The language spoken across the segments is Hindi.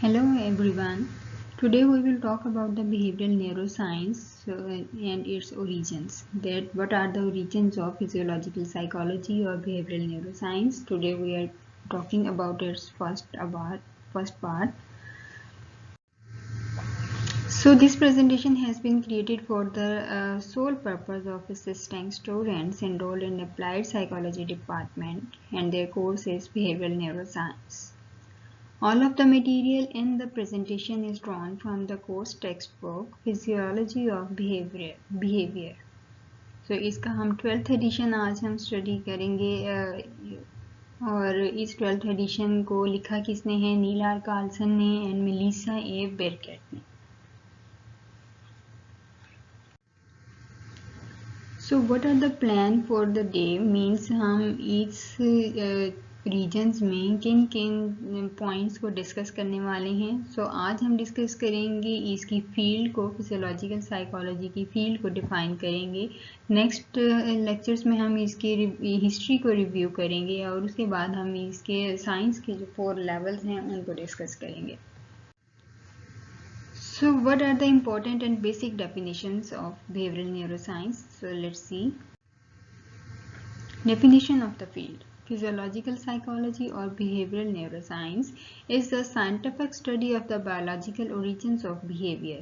Hello everyone. Today we will talk about the behavioral neuroscience and its origins. That what are the origins of physiological psychology or behavioral neuroscience? Today we are talking about its first part. So this presentation has been created for the sole purpose of assisting students enrolled in applied psychology department, and their course is behavioral neuroscience. All of the material in the presentation is drawn from the course textbook Physiology of Behavior. So इसका हम 12th एडिशन आज हम स्टडी करेंगे और इस 12th एडिशन को लिखा किसने है? नील आर कार्लसन ने एंड मेलिसा ए बेरकेट ने. So what are the plan for the day? Means हम इस रीजन्स में किन किन पॉइंट्स को डिस्कस करने वाले हैं. सो आज हम डिस्कस करेंगे इसकी फील्ड को, फिजियोलॉजिकल साइकोलॉजी की फील्ड को डिफाइन करेंगे. नेक्स्ट लेक्चर्स में हम इसकी हिस्ट्री को रिव्यू करेंगे और उसके बाद हम इसके साइंस के जो 4 लेवल्स हैं उनको डिस्कस करेंगे. So what are the important and basic definitions of behavioral neuroscience? So let's see. Definition of the field. Physiological psychology or behavioral neuroscience is the scientific study of the biological origins of behavior.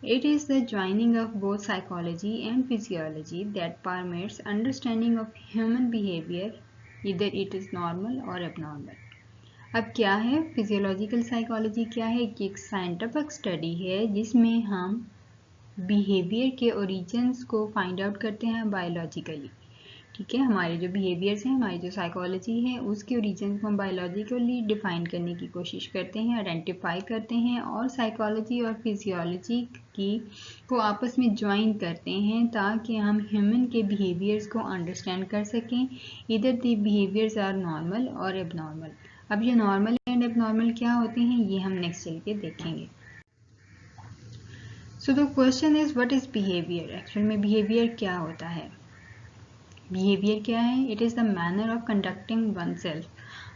It is the joining of both psychology and physiology that permits understanding of human behavior, either it is normal or abnormal. अब क्या है फिजियोलॉजिकल साइकोलॉजी? क्या है कि एक साइंटिफिक स्टडी है जिसमें हम बिहेवियर के ओरिजिन्स को फाइंड आउट करते हैं बायोलॉजिकली. ठीक है, हमारे जो बिहेवियर्स हैं, हमारी जो साइकोलॉजी है, उसके ओरिजिन्स को हम बायोलॉजिकली डिफाइन करने की कोशिश करते हैं, आइडेंटिफाई करते हैं और साइकोलॉजी और फिजियोलॉजी की को आपस में ज्वाइन करते हैं ताकि हम ह्यूमन के बिहेवियर्स को अंडरस्टैंड कर सकें. इधर द बिहेवियर्स आर नॉर्मल और एबनॉर्मल. अब ये नॉर्मल एंड एबनॉर्मल क्या होते हैं ये हम नेक्स्ट चल के देखेंगे. So the question is what is behaviour. Actual में बिहेवियर क्या होता है? बिहेवियर क्या है? It is the manner of conducting one self.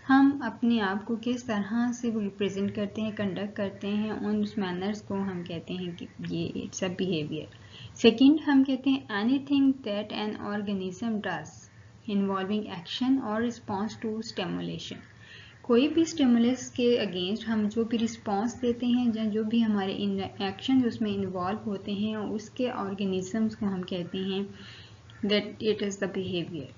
हम अपने आप को किस तरह से रिप्रेजेंट करते हैं, कंडक्ट करते हैं, उन मैनर्स को हम कहते हैं कि ये इट्स अ बिहेवियर. सेकेंड, हम कहते हैं anything that an organism does involving action और रिस्पॉन्स टू स्टिमुलेशन. कोई भी स्टिमुलस के अगेंस्ट हम जो भी रिस्पॉन्स देते हैं या जो भी हमारे एक्शन उसमें इन्वॉल्व होते हैं उसके ऑर्गेनिजम्स को हम कहते हैं that it is the behavior.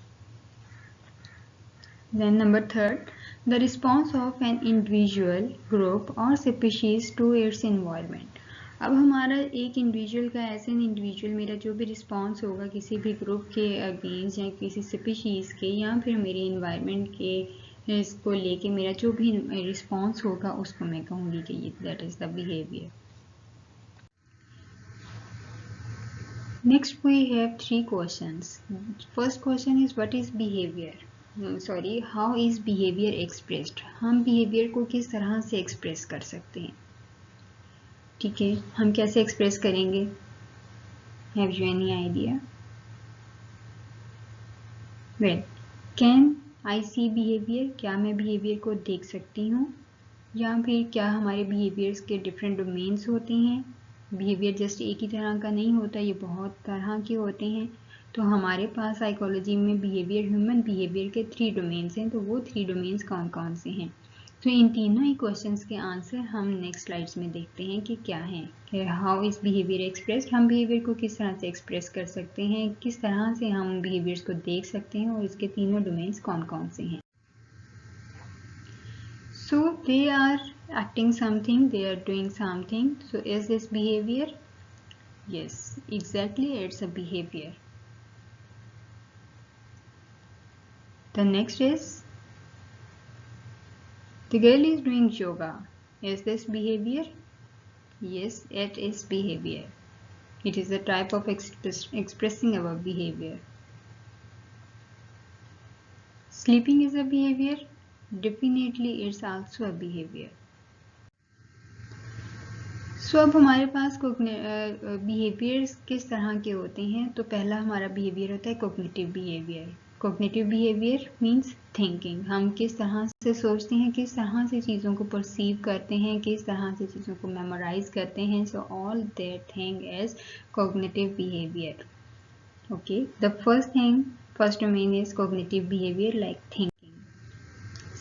Then number 3rd, the response of an individual, group or species to its environment. अब हमारा एक इंडिविजुअल का ऐसे इंडिविजुअल मेरा जो भी रिस्पॉन्स होगा किसी भी ग्रुप के अगेंस्ट या किसी स्पीशीज़ के या फिर मेरे इन्वायरमेंट के इसको लेके मेरा जो भी रिस्पॉन्स होगा उसको मैं कहूँगी कि ये that is the behaviour. Next we have 3 questions. First question is what is behavior? How is behavior expressed? हम behavior को किस तरह से express कर सकते हैं? ठीक है, हम कैसे express करेंगे? Have you any idea? Well, can I see behavior? क्या मैं behavior को देख सकती हूँ? या फिर क्या हमारे behaviors के different domains होते हैं? बिहेवियर जस्ट एक ही तरह का नहीं होता, ये बहुत तरह के होते हैं. तो हमारे पास साइकोलॉजी में बिहेवियर, ह्यूमन बिहेवियर के 3 डोमेन्स हैं. तो वो 3 डोमेन्स कौन कौन से हैं? तो इन तीनों ही क्वेश्चंस के आंसर हम नेक्स्ट स्लाइड्स में देखते हैं कि क्या है. हाउ इज बिहेवियर एक्सप्रेस्ड, हम बिहेवियर को किस तरह से एक्सप्रेस कर सकते हैं, किस तरह से हम बिहेवियर्स को देख सकते हैं और इसके तीनों डोमेन्स कौन कौन से हैं. So they are acting something, they are doing something. So is this behavior? Yes, exactly, it's a behavior. The next is the girl is doing yoga. Is this behavior? Yes, it is behavior. It is a type of expressing our behavior. Sleeping is a behavior. Definitely it's also a behavior. So अब हमारे पास बिहेवियर्स किस तरह के होते हैं. तो पहला हमारा बिहेवियर होता है cognitive behaviour. Cognitive behaviour means thinking, हम किस तरह से सोचते हैं, किस तरह से चीज़ों को परसीव करते हैं, किस तरह से चीज़ों को मेमोराइज करते हैं. So all that thing is cognitive behaviour. Okay, the first domain is cognitive behaviour like thinking.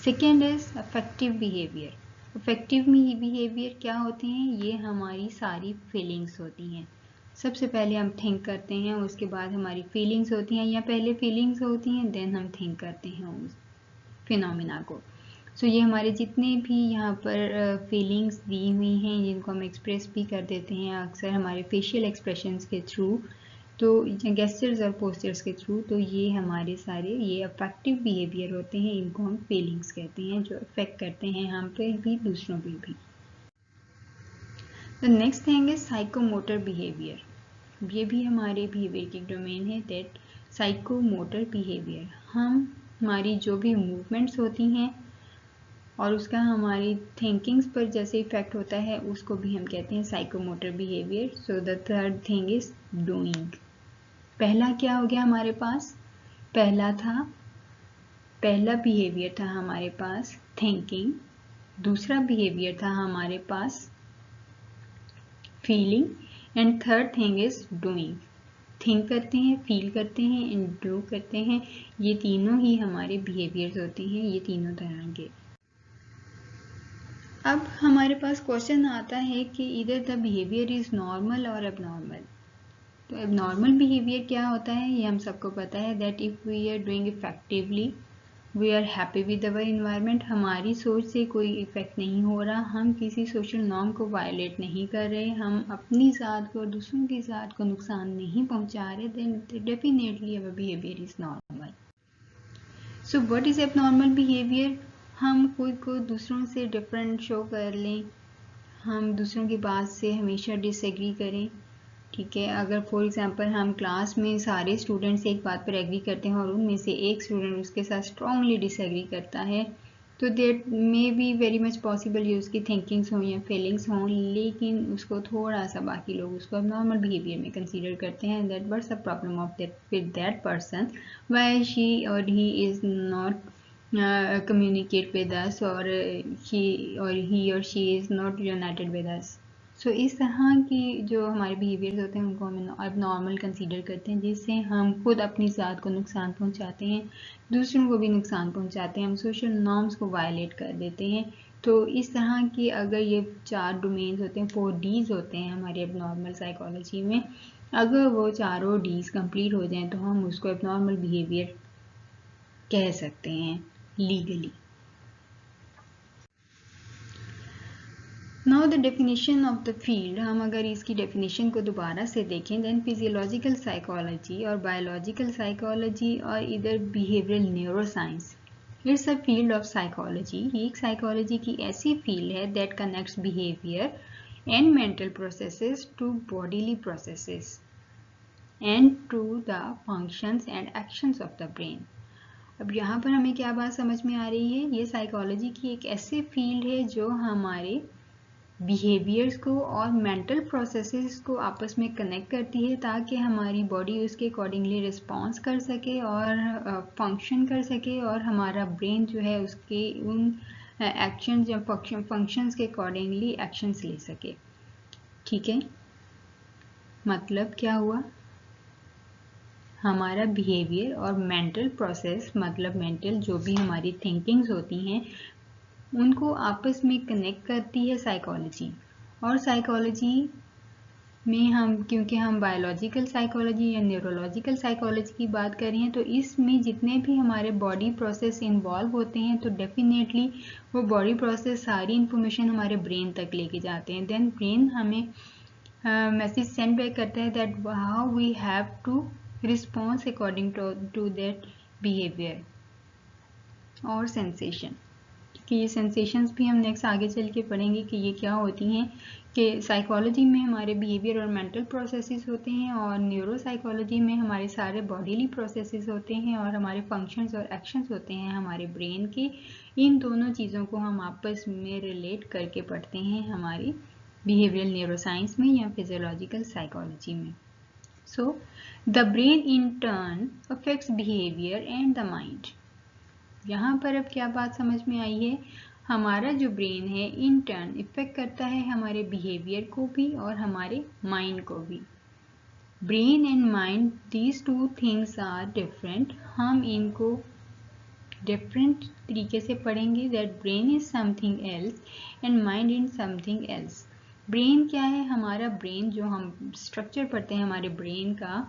Second is affective behaviour. Affective behaviour क्या होते हैं? ये हमारी सारी फीलिंग्स होती हैं. सबसे पहले हम थिंक करते हैं, उसके बाद हमारी फीलिंग्स होती हैं, या पहले फीलिंग्स होती हैं देन हम थिंक करते हैं उस फिनोमिना को. सो ये हमारे जितने भी यहाँ पर फीलिंग्स दी हुई हैं जिनको हम एक्सप्रेस भी कर देते हैं अक्सर हमारे फेशियल एक्सप्रेशंस के थ्रू, तो गेस्चर्स और पोस्चर्स के थ्रू, तो ये हमारे सारे ये अफेक्टिव बिहेवियर होते हैं. इनको हम फीलिंग्स कहते हैं जो अफेक्ट करते हैं हम पे भी दूसरों पे भी. The next thing is psychomotor behaviour. ये भी हमारे बिहेवियर की डोमेन है. दैट साइकोमोटर बिहेवियर, हमारी जो भी मूवमेंट्स होती हैं और उसका हमारी थिंकिंग्स पर जैसे इफेक्ट होता है उसको भी हम कहते हैं psychomotor behaviour. So the third thing is doing. पहला क्या हो गया हमारे पास? पहला बिहेवियर था हमारे पास थिंकिंग, दूसरा बिहेवियर था हमारे पास feeling, and third thing is doing. Think करते हैं, फील करते हैं एंड डू करते हैं. ये तीनों ही हमारे बिहेवियर्स होते हैं, ये तीनों तरह के. अब हमारे पास क्वेश्चन आता है कि इधर द बिहेवियर इज नॉर्मल और एबनॉर्मल. तो एबनॉर्मल बिहेवियर क्या होता है ये हम सबको पता है. That if we are doing effectively, we are happy with our environment, हमारी सोच से कोई इफेक्ट नहीं हो रहा, हम किसी सोशल नॉर्म को वायलेट नहीं कर रहे, हम अपनी ज़ात को और दूसरों की ज़ात को नुकसान नहीं पहुंचा रहे, then definitely our behaviour is normal. So what is abnormal behaviour? हम खुद को दूसरों से डिफरेंट शो कर लें, हम दूसरों की बात से हमेशा डिसएग्री करें. ठीक है, अगर फॉर एग्जांपल हम क्लास में सारे स्टूडेंट्स एक बात पर एग्री करते हैं और उनमें से एक स्टूडेंट उसके साथ स्ट्रांगली डिसएग्री करता है, तो that may be very much possible ये उसकी थिंकिंग्स हों या फीलिंग्स हों, लेकिन उसको थोड़ा सा बाकी लोग उसको नॉर्मल बिहेवियर में कंसीडर करते हैं. That what's the problem of that with that person, why she or he is not communicate with us, or he or she is not united with us. सो इस तरह की जो हमारे बिहेवियर्स होते हैं उनको हम अब नॉर्मल कंसीडर करते हैं, जिससे हम खुद अपनी ज़ात को नुकसान पहुंचाते हैं, दूसरों को भी नुकसान पहुंचाते हैं, हम सोशल नॉर्म्स को वायलेट कर देते हैं. तो इस तरह की अगर ये 4 डोमेन्स होते हैं, 4 Ds होते हैं हमारे अब नॉर्मल साइकोलॉजी में, अगर वो चारों Ds कंप्लीट हो जाएं तो हम उसको अब नॉर्मल बिहेवियर कह सकते हैं legally. Now the definition of the field, हम अगर इसकी डेफिनेशन को दोबारा से देखें, देन फिजियोलॉजिकल साइकोलॉजी और बायोलॉजिकल साइकोलॉजी और इधर behavioural neuroscience, it's a field of psychology. ये एक साइकोलॉजी की ऐसी फील्ड है that connects behaviour and mental processes to bodily processes and to the functions and actions of the brain. अब यहाँ पर हमें क्या बात समझ में आ रही है? ये साइकोलॉजी की एक ऐसी फील्ड है जो हमारे बिहेवियर्स को और मेंटल प्रोसेसेस को आपस में कनेक्ट करती है, ताकि हमारी बॉडी उसके अकॉर्डिंगली रिस्पॉन्स कर सके और फंक्शन कर सके, और हमारा ब्रेन जो है उसके उन एक्शंस या फंक्शंस के अकॉर्डिंगली एक्शंस ले सके. ठीक है, मतलब क्या हुआ? हमारा बिहेवियर और मेंटल प्रोसेस, मतलब मेंटल जो भी हमारी थिंकिंग्स होती हैं उनको आपस में कनेक्ट करती है साइकोलॉजी. और साइकोलॉजी में हम, क्योंकि हम बायोलॉजिकल साइकोलॉजी या न्यूरोलॉजिकल साइकोलॉजी की बात कर रहे हैं, तो इसमें जितने भी हमारे बॉडी प्रोसेस इन्वॉल्व होते हैं, तो डेफिनेटली वो बॉडी प्रोसेस सारी इंफॉर्मेशन हमारे ब्रेन तक लेके जाते हैं. देन ब्रेन हमें मैसेज सेंड बैक करता है that how we have to response according to that behaviour और सेंसेशन. कि ये सेंसेशंस भी हम नेक्स्ट आगे चल के पढ़ेंगे कि ये क्या होती हैं. कि साइकोलॉजी में हमारे बिहेवियर और मेंटल प्रोसेसेस होते हैं, और न्यूरो साइकोलॉजी में हमारे सारे बॉडीली प्रोसेसेस होते हैं, और हमारे फंक्शंस और एक्शंस होते हैं हमारे ब्रेन के. इन दोनों चीज़ों को हम आपस में रिलेट करके पढ़ते हैं हमारी बिहेवियरल न्यूरोसाइंस में या फिजियोलॉजिकल साइकोलॉजी में. So the brain in turn affects behavior and the mind. यहाँ पर अब क्या बात समझ में आई है, हमारा जो ब्रेन है इन टर्न इफेक्ट करता है हमारे बिहेवियर को भी और हमारे माइंड को भी. Brain and mind, these two things are different. हम इनको डिफरेंट तरीके से पढ़ेंगे. That brain is something else and mind is something else. Brain क्या है, हमारा ब्रेन जो हम स्ट्रक्चर पढ़ते हैं हमारे ब्रेन का,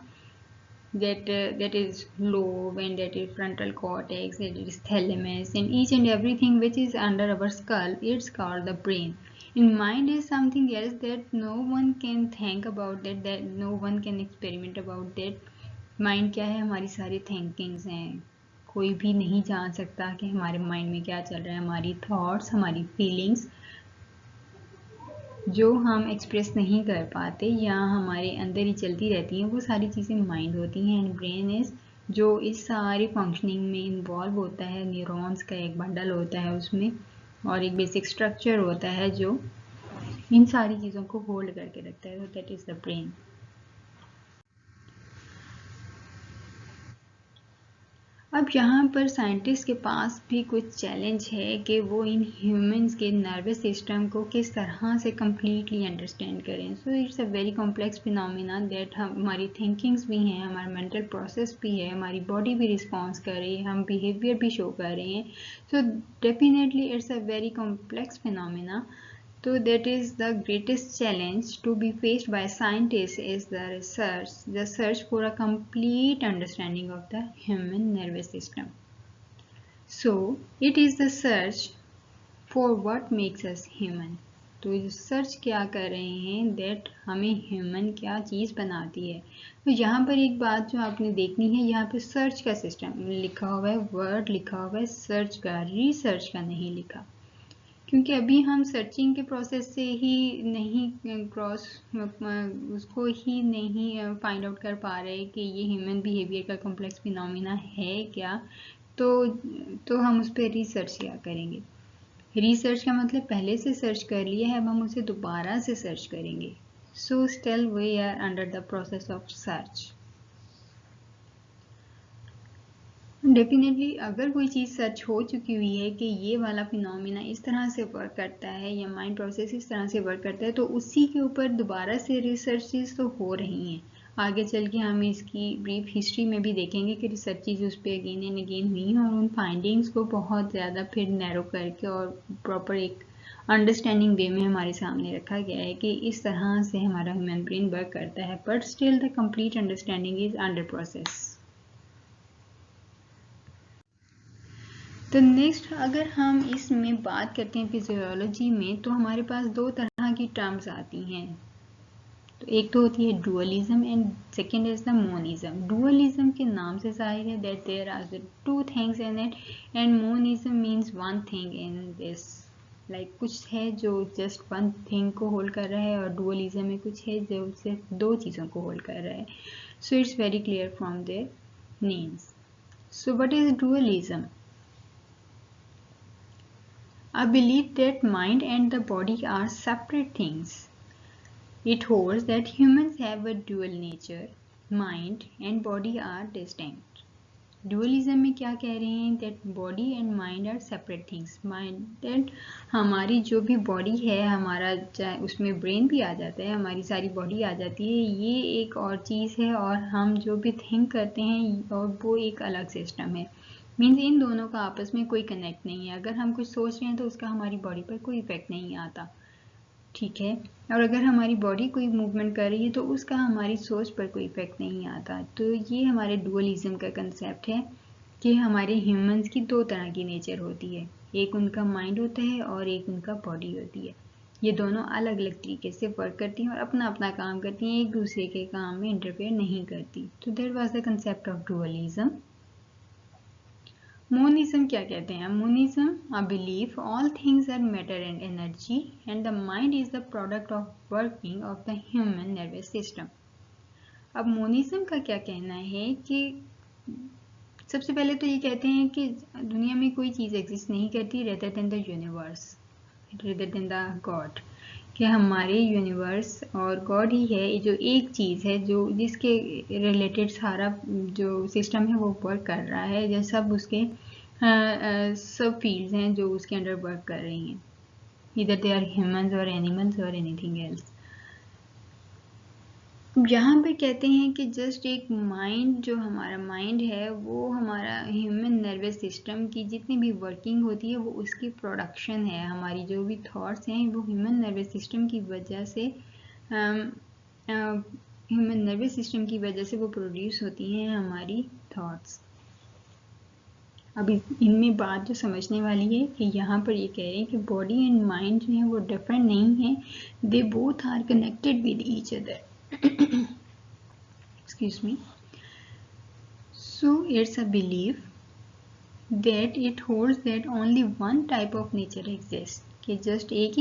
that is lobe and that is frontal cortex, that is thalamus and each and everything which is under our skull, it's called the brain. And mind is something else that no one can think about, that no one can experiment about that. Mind क्या है, हमारी सारी thinkings हैं. कोई भी नहीं जान सकता कि हमारे माइंड में क्या चल रहा है. हमारी थॉट्स, हमारी फीलिंग्स जो हम एक्सप्रेस नहीं कर पाते या हमारे अंदर ही चलती रहती हैं, वो सारी चीज़ें माइंड होती हैं. एंड ब्रेन इज जो इस सारी फंक्शनिंग में इन्वॉल्व होता है. न्यूरॉन्स का एक बंडल होता है उसमें और एक बेसिक स्ट्रक्चर होता है जो इन सारी चीज़ों को होल्ड करके रखता है. That is the brain. अब यहाँ पर साइंटिस्ट के पास भी कुछ चैलेंज है कि वो इन ह्यूमंस के नर्वस सिस्टम को किस तरह से कम्प्लीटली अंडरस्टैंड करें. So it's a very complex phenomena that हमारी थिंकिंग्स भी हैं, हमारा मेंटल प्रोसेस भी है, हमारी बॉडी भी रिस्पॉन्स कर रही है, हम बिहेवियर भी शो कर रहे हैं. So definitely it's a very complex phenomena. So that is the greatest challenge to be faced by scientists is the search for a complete understanding of the human nervous system. So it is the search for what makes us human. तो सर्च क्या कर रहे हैं, दैट हमें ह्यूमन क्या चीज़ बनाती है. तो यहाँ पर एक बात जो आपने देखनी है, यहाँ पे सर्च का सिस्टम लिखा हुआ है, वर्ड लिखा हुआ है सर्च का, रिसर्च का नहीं लिखा. क्योंकि अभी हम सर्चिंग के प्रोसेस से ही नहीं उसको ही नहीं फाइंड आउट कर पा रहे कि ये ह्यूमन बिहेवियर का कॉम्प्लेक्स फिनोमिना है क्या. तो हम उस पर रिसर्च क्या करेंगे. रिसर्च का मतलब पहले से सर्च कर लिया है, अब हम उसे दोबारा से सर्च करेंगे. So still we are under the process of search. Definitely अगर कोई चीज़ सर्च हो चुकी हुई है कि ये वाला फिनोमिना इस तरह से वर्क करता है या माइंड प्रोसेस इस तरह से वर्क करता है, तो उसी के ऊपर दोबारा से रिसर्चेस तो हो रही हैं. आगे चल के हम इसकी ब्रीफ हिस्ट्री में भी देखेंगे कि रिसर्चेस उस पर अगेन एंड अगेन हुई हैं और उन फाइंडिंग्स को बहुत ज़्यादा फिर नैरो करके और प्रॉपर एक अंडरस्टैंडिंग वे में हमारे सामने रखा गया है कि इस तरह से हमारा ह्यूमन ब्रेन वर्क करता है. But still the complete understanding is under process. तो नेक्स्ट अगर हम इसमें बात करते हैं फिजियोलॉजी में, तो हमारे पास दो तरह की टर्म्स आती हैं. तो एक तो होती है dualism and second is the monism. Dualism के नाम से जाहिर है that there are two things in it and monism means one thing in this. Like कुछ है जो जस्ट वन थिंग को होल्ड कर रहा है और डुअलिज्म में कुछ है जो सिर्फ दो चीज़ों को होल्ड कर रहा है. So it's very clear from their names. So what is dualism? A belief that mind and the body are separate things. It holds that humans have a dual nature. Mind and body are distinct. Dualism में क्या कह रहे हैं, that body and mind are separate things. Mind that हमारी जो भी body है, हमारा उसमें brain भी आ जाता है, हमारी सारी body आ जाती है, ये एक और चीज़ है और हम जो भी think करते हैं और वो एक अलग system है. मीन्स इन दोनों का आपस में कोई कनेक्ट नहीं है. अगर हम कुछ सोच रहे हैं तो उसका हमारी बॉडी पर कोई इफेक्ट नहीं आता, ठीक है. और अगर हमारी बॉडी कोई मूवमेंट कर रही है तो उसका हमारी सोच पर कोई इफेक्ट नहीं आता. तो ये हमारे डुअलिज्म का कंसेप्ट है कि हमारे ह्यूमंस की दो तरह की नेचर होती है. एक उनका माइंड होता है और एक उनका बॉडी होती है. ये दोनों अलग अलग तरीके से वर्क करती हैं और अपना अपना काम करती हैं, एक दूसरे के काम में इंटरफेयर नहीं करती. तो that was the concept of dualism. Monism क्या कहते हैं? Monism, a belief all things are matter and energy and the mind is the product of working of the human nervous system. अब मोनिज्म का क्या कहना है कि सबसे पहले तो ये कहते हैं कि दुनिया में कोई चीज़ एग्जिस्ट नहीं करती rather than the universe, rather than the God. कि हमारे यूनिवर्स और गॉड ही है जो एक चीज़ है जो जिसके रिलेटेड सारा जो सिस्टम है वो वर्क कर रहा है, जो सब उसके सब फील्ड्स हैं जो उसके अंडर वर्क कर रही हैं, इधर दे आर ह्यूमंस और एनिमल्स और एनीथिंग एल्स। यहाँ पे कहते हैं कि जस्ट एक माइंड, जो हमारा माइंड है वो हमारा ह्यूमन नर्वस सिस्टम की जितनी भी वर्किंग होती है वो उसकी प्रोडक्शन है। हमारी जो भी थॉट्स हैं वो ह्यूमन नर्वस सिस्टम की वजह से ह्यूमन नर्वस सिस्टम की वजह से वो प्रोड्यूस होती हैं हमारी थॉट्स। अब इनमें बात जो समझने वाली है कि यहाँ पर ये कह रहे हैं कि बॉडी एंड माइंड जो है वो डिफरेंट नहीं है, they both are connected with each other. Excuse me. So it's a belief that it holds that only one type of nature exists, कि जस्ट एक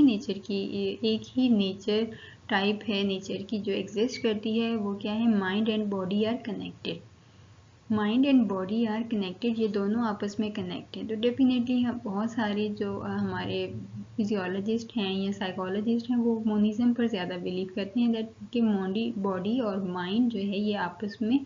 ही नेचर टाइप है नेचर की जो एग्जिस्ट करती है, वो क्या है, mind and body are connected. Mind and body are connected, ये दोनों आपस में कनेक्ट हैं। तो डेफिनेटली बहुत सारे जो हमारे फिजियोलॉजिस्ट हैं या साइकोलॉजिस्ट हैं वो मोनिज्म पर ज़्यादा बिलीव करते हैं दैट कि बॉडी और माइंड जो है ये आपस में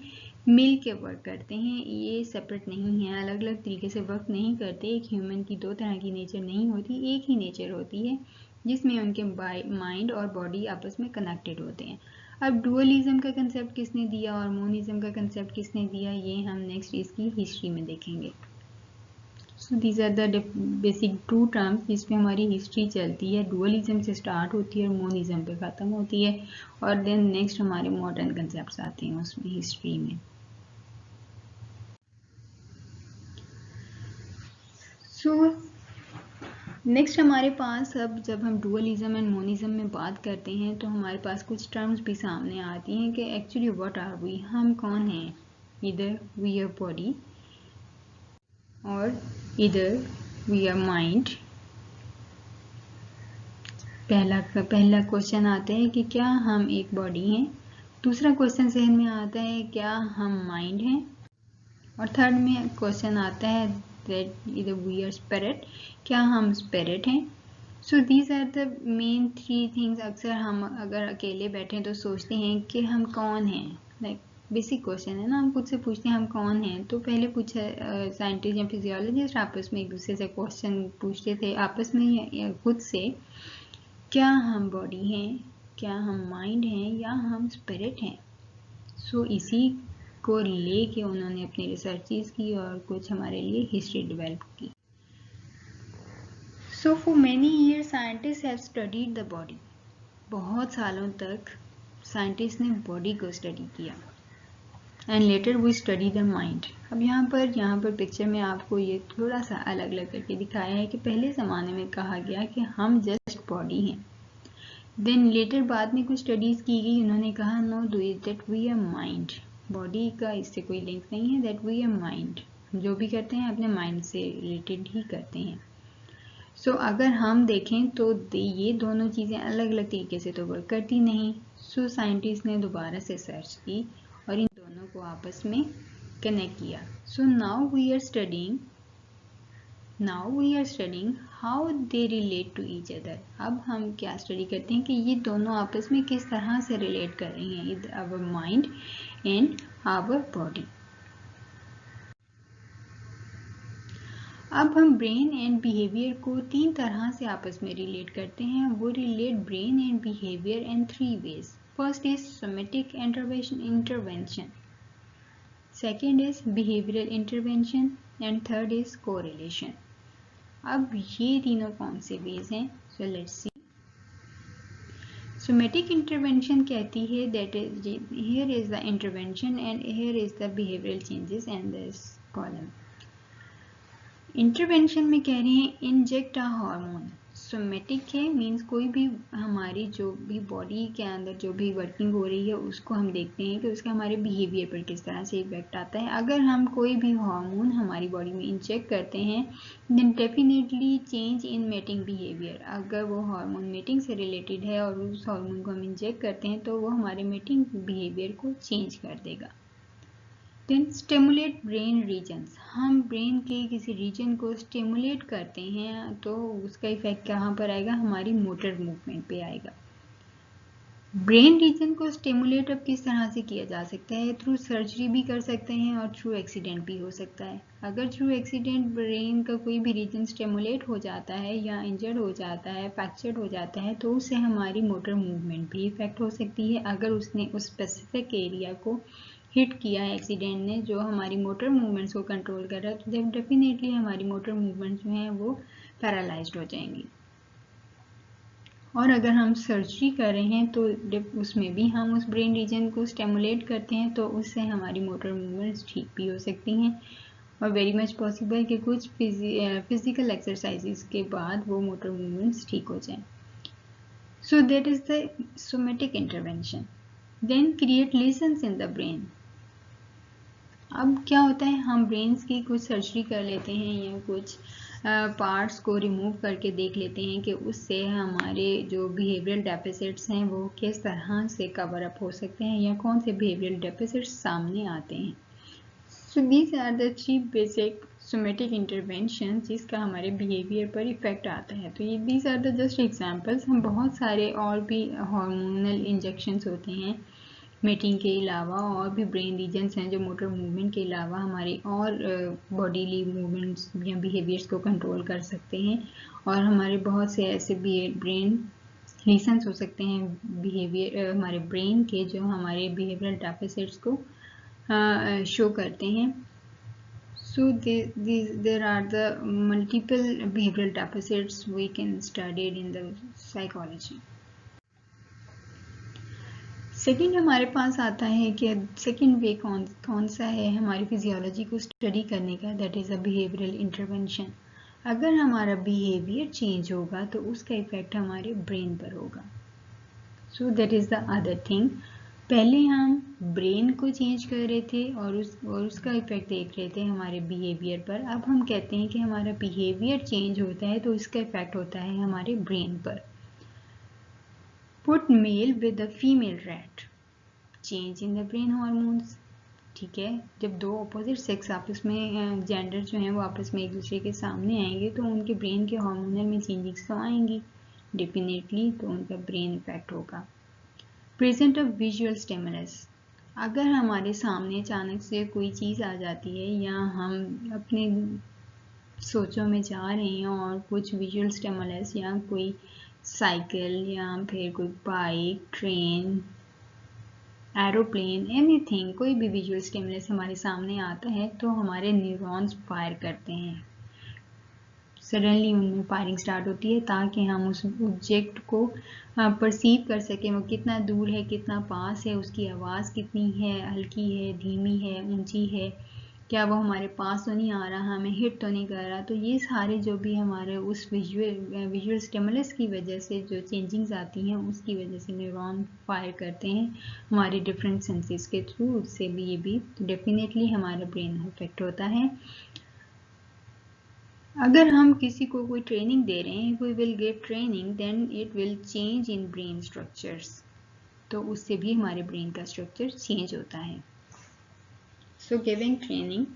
मिल के वर्क करते हैं, ये सेपरेट नहीं है, अलग अलग तरीके से वर्क नहीं करते। एक ह्यूमन की दो तरह की नेचर नहीं होती, एक ही नेचर होती है जिसमें उनके माइंड और बॉडी आपस में कनेक्टेड होते हैं। अब डुअलिज्म का कंसेप्ट किसने दिया और मोनिज्म का कंसेप्ट किसने दिया, ये हम नेक्स्ट इसकी हिस्ट्री में देखेंगे। So these are the basic two terms जिस पे हमारी हिस्ट्री चलती है, डुअलिज्म से स्टार्ट होती है और मोनिज्म पे ख़त्म होती है, और देन नेक्स्ट हमारे मॉडर्न कंसेप्ट्स आते हैं उसमें हिस्ट्री में। सो नेक्स्ट हमारे पास, अब जब हम डुअलिज्म एंड मोनिज्म में बात करते हैं तो हमारे पास कुछ टर्म्स भी सामने आती हैं कि एक्चुअली व्हाट आर वी, हम कौन हैं। इधर वी आर बॉडी और इधर वी आर माइंड। पहला क्वेश्चन आता है कि क्या हम एक बॉडी हैं। दूसरा क्वेश्चन जहन में आता है क्या हम माइंड हैं। और थर्ड में क्वेश्चन आता है दैट इधर वी आर स्पिरिट, क्या हम स्पिरिट हैं। So these are the main three things. अक्सर हम अगर अकेले बैठे तो सोचते हैं कि हम कौन हैं, लाइक बेसिक क्वेश्चन है ना, हम खुद से पूछते हैं हम कौन हैं। तो पहले पूछा साइंटिस्ट या फिजियोलॉजिस्ट आपस में एक दूसरे से क्वेश्चन पूछते थे आपस में या खुद से, क्या हम बॉडी हैं, क्या हम माइंड हैं, या हम स्पिरिट हैं। सो इसी को लेके उन्होंने अपनी रिसर्चेस की और कुछ हमारे लिए हिस्ट्री डेवलप की। So for many years scientist have studied the body. बहुत सालों तक साइंटिस्ट ने बॉडी को स्टडी किया। And later we study the mind. अब यहाँ पर पिक्चर में आपको ये थोड़ा सा अलग अलग करके दिखाया है कि पहले ज़माने में कहा गया कि हम जस्ट बॉडी हैं, देन लेटर बाद में कुछ स्टडीज़ की गई, उन्होंने कहा no do is that we are mind. Body का इससे कोई लिंक नहीं है, दैट वी आर माइंड। जो भी करते हैं अपने माइंड से रिलेटेड ही करते हैं। सो अगर हम देखें तो ये दोनों चीज़ें अलग अलग तरीके से तो वर्क करती नहीं। सो साइंटिस्ट ने दोबारा से सर्च की और इन दोनों को आपस में कनेक्ट किया। So now we are studying how they relate to each other. अब हम क्या स्टडी करते हैं कि ये दोनों आपस में किस तरह से रिलेट कर रही हैं, our mind and our body. अब हम ब्रेन एंड बिहेवियर को तीन तरह से आपस में रिलेट करते हैं। वो relate brain and behaviour in three ways. First is somatic intervention, second is behavioural intervention and third is correlation. अब ये तीनों कौन से वेज हैं, so let's see. Somatic intervention कहती है that is here is the intervention and here is the behavioural changes and this column. Intervention में कह रहे हैं इंजेक्ट अ हार्मोन। सोमेटिक है मीन्स कोई भी हमारी जो भी बॉडी के अंदर जो भी वर्किंग हो रही है उसको हम देखते हैं कि उसका हमारे बिहेवियर पर किस तरह से इफेक्ट आता है। अगर हम कोई भी हार्मोन हमारी बॉडी में इंजेक्ट करते हैं then definitely change in mating behaviour. अगर वो हार्मोन मेटिंग से रिलेटेड है और उस हार्मोन को हम इंजेक्ट करते हैं तो वो हमारे मेटिंग बिहेवियर को चेंज कर देगा। देन स्टिमुलेट ब्रेन रीजन्स, हम ब्रेन के किसी रीजन को स्टिमुलेट करते हैं तो उसका इफेक्ट कहाँ पर आएगा, हमारी मोटर मूवमेंट पे आएगा। ब्रेन रीजन को स्टिमुलेट अब किस तरह से किया जा सकता है, थ्रू सर्जरी भी कर सकते हैं और थ्रू एक्सीडेंट भी हो सकता है। अगर थ्रू एक्सीडेंट ब्रेन का कोई भी रीजन स्टिमुलेट हो जाता है या इंजर्ड हो जाता है, फ्रैक्चर्ड हो जाता है, तो उससे हमारी मोटर मूवमेंट भी इफेक्ट हो सकती है। अगर उसने उस स्पेसिफिक एरिया को हिट किया है एक्सीडेंट ने, जो हमारी मोटर मूवमेंट्स को कंट्रोल कर रहा है, तो डेफिनेटली हमारी मोटर मूवमेंट्स जो हैं वो पैरालाइज्ड हो जाएंगी। और अगर हम सर्जरी कर रहे हैं तो उसमें भी हम उस ब्रेन रीजन को स्टिमुलेट करते हैं, तो उससे हमारी मोटर मूवमेंट्स ठीक भी हो सकती हैं और वेरी मच पॉसिबल कि कुछ फिजिकल एक्सरसाइजेस के बाद वो मोटर मूवमेंट्स ठीक हो जाएं। So that is the somatic intervention. Then create lesions in the brain. अब क्या होता है, हम ब्रेन्स की कुछ सर्जरी कर लेते हैं या कुछ पार्ट्स को रिमूव करके देख लेते हैं कि उससे हमारे जो बिहेवियरल डेफिसिट्स हैं वो किस तरह से कवर अप हो सकते हैं या कौन से बिहेवियरल डेफिसिट्स सामने आते हैं। So these are the 3 basic somatic intervention जिसका हमारे बिहेवियर पर इफेक्ट आता है। तो ये these are the just examples. हम बहुत सारे और भी हार्मोनल इंजेक्शंस होते हैं मीटिंग के अलावा, और भी ब्रेन रीजन्स हैं जो मोटर मूवमेंट के अलावा हमारे और बॉडीली मूवमेंट्स या बिहेवियर्स को कंट्रोल कर सकते हैं। और हमारे बहुत से ऐसे ब्रेन रीजन्स हो सकते हैं बिहेवियर हमारे ब्रेन के, जो हमारे बिहेवियरल डेफिसिट्स को शो करते हैं। So there are the multiple behavioral deficits we can study in the psychology. Second हमारे पास आता है कि सेकेंड वे कौन सा है हमारी फिजियोलॉजी को स्टडी करने का, that is a behavioural intervention. अगर हमारा बिहेवियर चेंज होगा तो उसका इफेक्ट हमारे ब्रेन पर होगा। So that is the other thing. पहले हम ब्रेन को चेंज कर रहे थे और उसका इफेक्ट देख रहे थे हमारे बिहेवियर पर। अब हम कहते हैं कि हमारा बिहेवियर चेंज होता है तो इसका इफेक्ट होता है हमारे ब्रेन पर। Put mail with a female rat, change in the brain hormones. ठीक है, जब दो अपोजिट सेक्स आपस में जेंडर जो हैं वो आपस में एक दूसरे के सामने आएंगे तो उनके ब्रेन के हार्मोनल में चेंजेस तो आएंगी डेफिनेटली, तो उनका ब्रेन इफेक्ट होगा। प्रेजेंट ऑफ विजुअल स्टिमुलस, अगर हमारे सामने अचानक से कोई चीज़ आ जाती है या हम अपने सोचों में जा रहे हैं और कुछ विजुअल स्टिमुलस या कोई साइकिल या फिर कोई बाइक, ट्रेन, एरोप्लेन, एनीथिंग, कोई भी विजुअल स्टिमुलस हमारे सामने आता है तो हमारे न्यूरॉन्स फायर करते हैं। सडनली उनमें फायरिंग स्टार्ट होती है ताकि हम उस ऑब्जेक्ट को परसीव कर सकें, वो कितना दूर है, कितना पास है, उसकी आवाज़ कितनी है, हल्की है, धीमी है, ऊंची है, क्या वो हमारे पास तो नहीं आ रहा, हमें हिट तो नहीं कर रहा। तो ये सारे जो भी हमारे उस विजुअल स्टिमुलस की वजह से जो चेंजिंग्स आती हैं उसकी वजह से न्यूरॉन फायर करते हैं हमारे डिफरेंट सेंसेस के थ्रू, उससे भी ये भी डेफिनेटली हमारा ब्रेन इफेक्ट होता है। अगर हम किसी को कोई ट्रेनिंग दे रहे हैं, we will give training, then it will change in brain structures, तो उससे भी हमारे ब्रेन का स्ट्रक्चर चेंज होता है। सो गिविंग ट्रेनिंग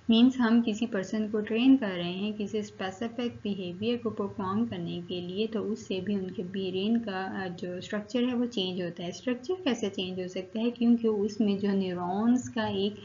मीन्स हम किसी पर्सन को ट्रेन कर रहे हैं किसी स्पेसिफिक बिहेवियर को परफॉर्म करने के लिए, तो उससे भी उनके ब्रेन का जो स्ट्रक्चर है वो चेंज होता है। स्ट्रक्चर कैसे चेंज हो सकता है, क्योंकि उसमें जो न्यूरॉन्स का एक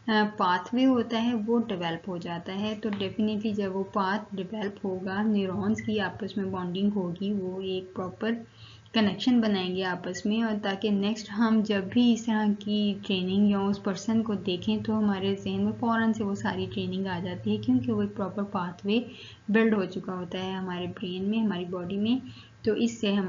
पाथवे होता है वो डेवलप हो जाता है। तो डेफिनेटली जब वो पाथ डेवलप होगा, न्यूरॉन्स की आपस में बॉन्डिंग होगी, वो एक प्रॉपर कनेक्शन बनाएंगे आपस में, और ताकि नेक्स्ट हम जब भी इस तरह की ट्रेनिंग या उस पर्सन को देखें तो हमारे जहन में फ़ौरन से वो सारी ट्रेनिंग आ जाती है, क्योंकि वो एक प्रॉपर पाथवे बिल्ड हो चुका होता है हमारे ब्रेन में, हमारी बॉडी में। तो इससे हम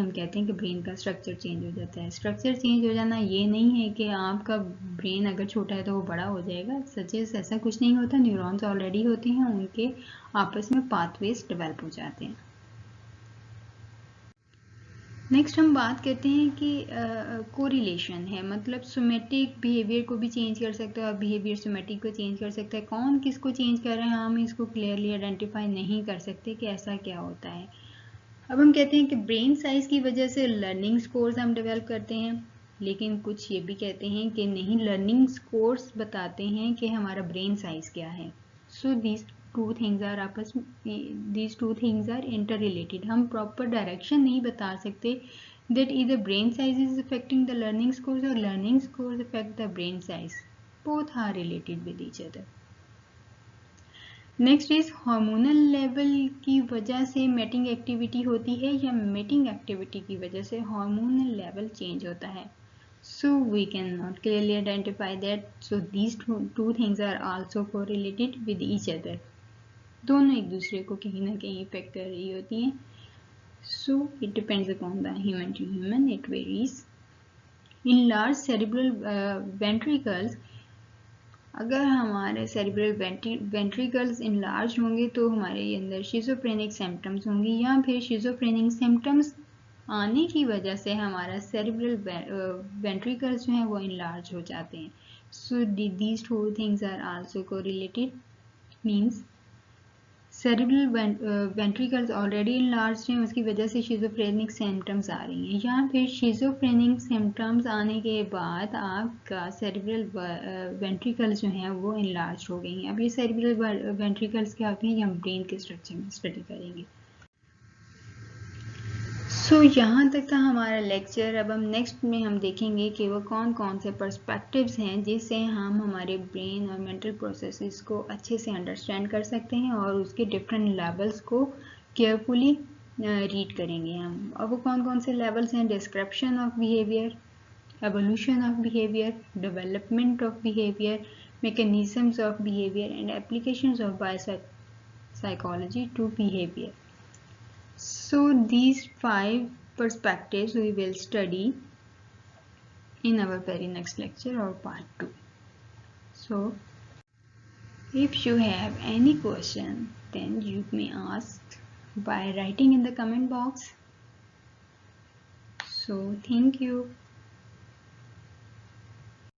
कहते हैं कि ब्रेन का स्ट्रक्चर चेंज हो जाता है। स्ट्रक्चर चेंज हो जाना ये नहीं है कि आपका ब्रेन अगर छोटा है तो वो बड़ा हो जाएगा, सचेज ऐसा कुछ नहीं होता। न्यूरॉन्स ऑलरेडी होते हैं, उनके आपस में पाथवेज डेवलप हो जाते हैं। नेक्स्ट हम बात करते हैं कि कोरिलेशन है, मतलब सोमेटिक बिहेवियर को भी चेंज कर सकता है और बिहेवियर सोमेटिक को चेंज कर सकता है। कौन किसको चेंज कर रहे हैं हम इसको क्लियरली आइडेंटिफाई नहीं कर सकते कि ऐसा क्या होता है। अब हम कहते हैं कि ब्रेन साइज की वजह से लर्निंग स्कोर्स हम डेवलप करते हैं। लेकिन कुछ ये भी कहते हैं कि नहीं, लर्निंग स्कोर्स बताते हैं कि हमारा ब्रेन साइज क्या है। सो these two things are interrelated. हम प्रॉपर डायरेक्शन नहीं बता सकते that either brain size is affecting the learning scores or learning scores affect the brain size. Both are related with each other. Next is hormonal level की वजह से मेटिंग एक्टिविटी होती है या मेटिंग एक्टिविटी की वजह से हार्मोनल लेवल चेंज होता है। So we can not clearly identify that, so these two things are also correlated with each other. दोनों एक दूसरे को कहीं ना कहीं इफेक्ट कर रही होती हैं। So it depends upon the human to human, it varies. In large cerebral ventricles, अगर हमारे सेरिब्रल वेंट्रिकल्स इनलार्ज होंगे तो हमारे अंदर शिज़ोफ्रेनिक सिम्टम्स होंगी, या फिर शिज़ोफ्रेनिक सिम्टम्स आने की वजह से हमारा सेरिब्रल वेंट्रिकल्स जो हैं वो इनलार्ज हो जाते हैं। So these two things are also correlated, means cerebral ventricles already enlarge हैं, उसकी वजह से शिज़ोफ्रेनिक सिम्टम्स आ रही हैं, या फिर शिज़ोफ्रेनिक सिम्टम्स आने के बाद आपका सेरिब्रल वेंट्रिकल्स जो हैं वो इनलार्ज हो गई हैं। अब ये सेरिब्रल वेंट्रिकल्स क्या होते हैं, ये हम ब्रेन के स्ट्रक्चर में स्टडी करेंगे। सो यहाँ तक था हमारा लेक्चर। अब हम नेक्स्ट में हम देखेंगे कि वो कौन कौन से पर्सपेक्टिव्स हैं जिससे हम हमारे ब्रेन और मेंटल प्रोसेसेस को अच्छे से अंडरस्टैंड कर सकते हैं और उसके डिफरेंट लेवल्स को केयरफुली रीड करेंगे हम। अब वो कौन कौन से लेवल्स हैं, description of behaviour, evolution of behaviour, development of behaviour, mechanisms of behaviour and applications of biopsychology to behaviour. So these 5 perspectives we will study in our very next lecture or part 2. So if you have any question, then you may ask by writing in the comment box. So thank you.